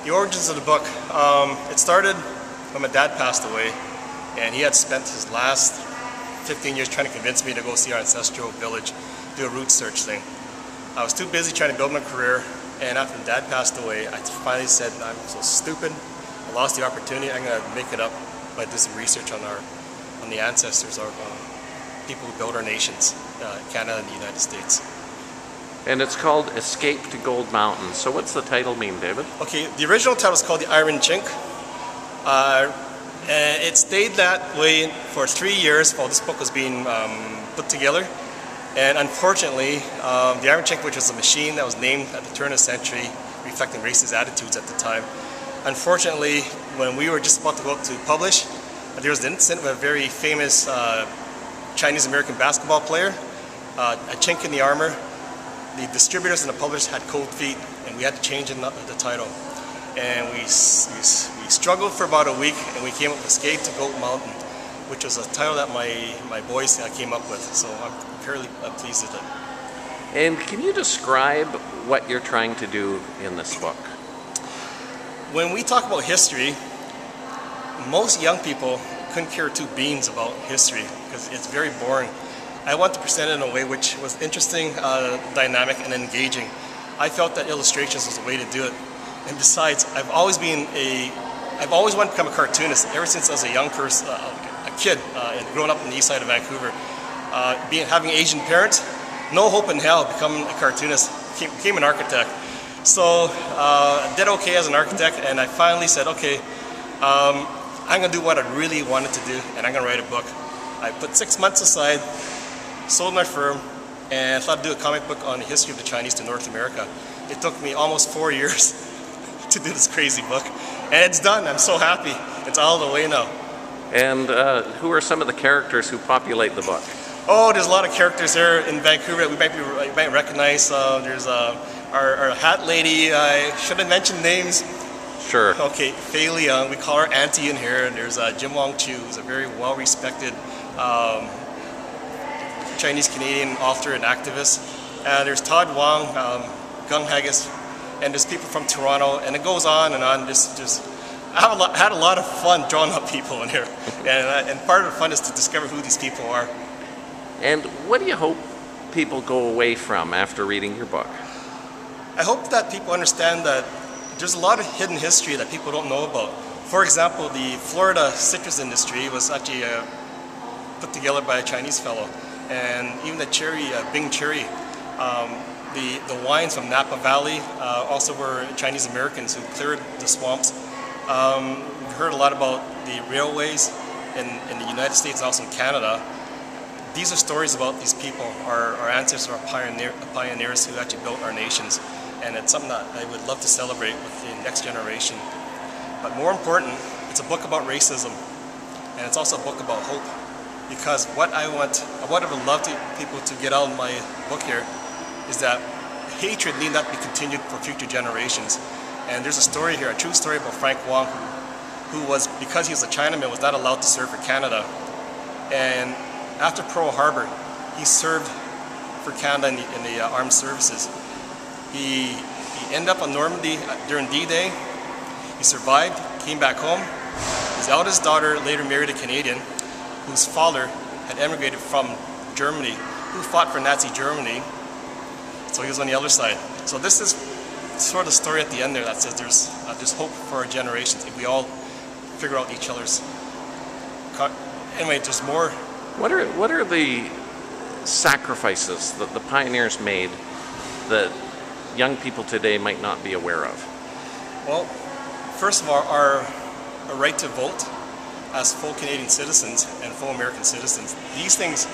The origins of the book, it started when my dad passed away, and he had spent his last 15 years trying to convince me to go see our ancestral village, do a root search thing. I was too busy trying to build my career, and after Dad passed away, I finally said, I'm so stupid, I lost the opportunity, I'm going to make it up by doing some research on the ancestors of people who built our nations, Canada and the United States. And it's called Escape to Gold Mountain. So what's the title mean, David? Okay, the original title is called The Iron Chink. And it stayed that way for 3 years while this book was being put together. And unfortunately, the Iron Chink, which was a machine that was named at the turn of the century, reflecting racist attitudes at the time, unfortunately, when we were just about to go out to publish, there was an incident with a very famous Chinese-American basketball player, a chink in the armor. The distributors and the publishers had cold feet, and we had to change the title. And we struggled for about a week, and we came up with Escape to Gold Mountain, which was a title that my boys came up with. So I'm fairly pleased with it. And can you describe what you're trying to do in this book? When we talk about history, most young people couldn't care two beans about history because it's very boring. I want to present it in a way which was interesting, dynamic, and engaging. I felt that illustrations was the way to do it. And besides, I've always wanted to become a cartoonist ever since I was a young person, a kid, and growing up on the east side of Vancouver. Having Asian parents, no hope in hell becoming a cartoonist. Became an architect. So I did okay as an architect, and I finally said, okay, I'm going to do what I really wanted to do, and I'm going to write a book. I put 6 months aside, sold my firm, and thought I'd do a comic book on the history of the Chinese to North America. It took me almost 4 years to do this crazy book, and it's done. I'm so happy. It's all the way now. And who are some of the characters who populate the book? Oh, there's a lot of characters there in Vancouver that you might recognize. There's our hat lady. Should I mention names? Sure. Okay, Fei Liang. We call her Auntie in here. And there's Jim Wong Chu, who's a very well-respected Chinese-Canadian author and activist. There's Todd Wong, Gung Haggis, and there's people from Toronto, and it goes on and on. I had a lot of fun drawing up people in here, and part of the fun is to discover who these people are. And what do you hope people go away from after reading your book? I hope that people understand that there's a lot of hidden history that people don't know about. For example, the Florida citrus industry was actually put together by a Chinese fellow. And even the cherry, Bing cherry, the wines from Napa Valley also were Chinese Americans who cleared the swamps. We've heard a lot about the railways in the United States and also in Canada. These are stories about these people, our ancestors, our pioneers who actually built our nations. And it's something that I would love to celebrate with the next generation. But more important, it's a book about racism. And it's also a book about hope. Because what I would love people to get out of my book here is that hatred need not be continued for future generations. And there's a story here, a true story about Frank Wong, who was, because he was a Chinaman, was not allowed to serve for Canada. And after Pearl Harbor, he served for Canada in the armed services. He ended up on Normandy during D-Day. He survived, came back home. His eldest daughter later married a Canadian whose father had emigrated from Germany, who fought for Nazi Germany. So he was on the other side. So this is sort of the story at the end there that says there's hope for our generations if we all figure out each other's. Anyway, there's more. What are the sacrifices that the pioneers made that young people today might not be aware of? Well, first of all, our right to vote as full Canadian citizens and full American citizens. These things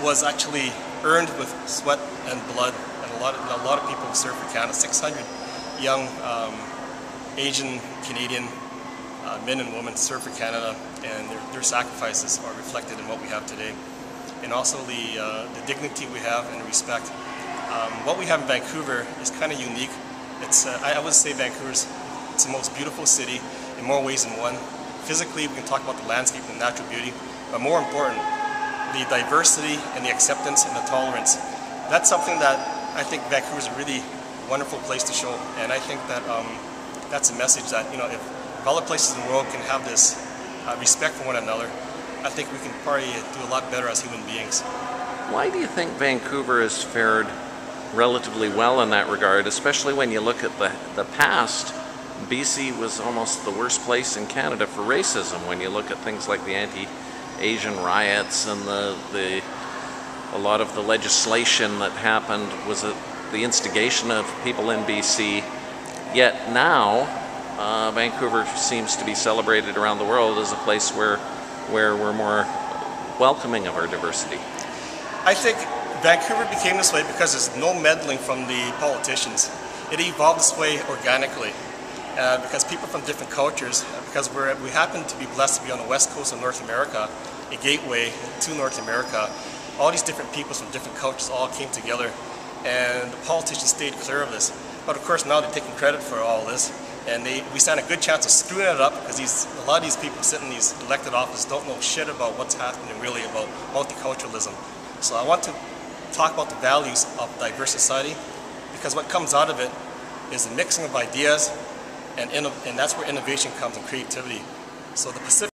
was actually earned with sweat and blood, and a lot of people who served for Canada. 600 young Asian Canadian men and women served for Canada, and their sacrifices are reflected in what we have today. And also the dignity we have and respect. What we have in Vancouver is kind of unique. I would say Vancouver's it's the most beautiful city in more ways than one. Physically, we can talk about the landscape and the natural beauty, but more important, the diversity and the acceptance and the tolerance. That's something that I think Vancouver's really wonderful place to show. And I think that that's a message that, you know, if other places in the world can have this respect for one another, I think we can probably do a lot better as human beings. Why do you think Vancouver has fared relatively well in that regard, especially when you look at the past? BC was almost the worst place in Canada for racism when you look at things like the anti-Asian riots and a lot of the legislation that happened was the instigation of people in BC. Yet now, Vancouver seems to be celebrated around the world as a place where we're more welcoming of our diversity. I think Vancouver became this way because there's no meddling from the politicians. It evolved this way organically because people from different cultures, because we happen to be blessed to be on the west coast of North America, a gateway to North America. All these different peoples from different cultures all came together, and the politicians stayed clear of this. But of course now they're taking credit for all this, and we stand a good chance of screwing it up because a lot of these people sitting in these elected offices don't know shit about what's happening really about multiculturalism. So I want to talk about the values of diverse society, because what comes out of it is a mixing of ideas, and that's where innovation comes and creativity. So the Pacific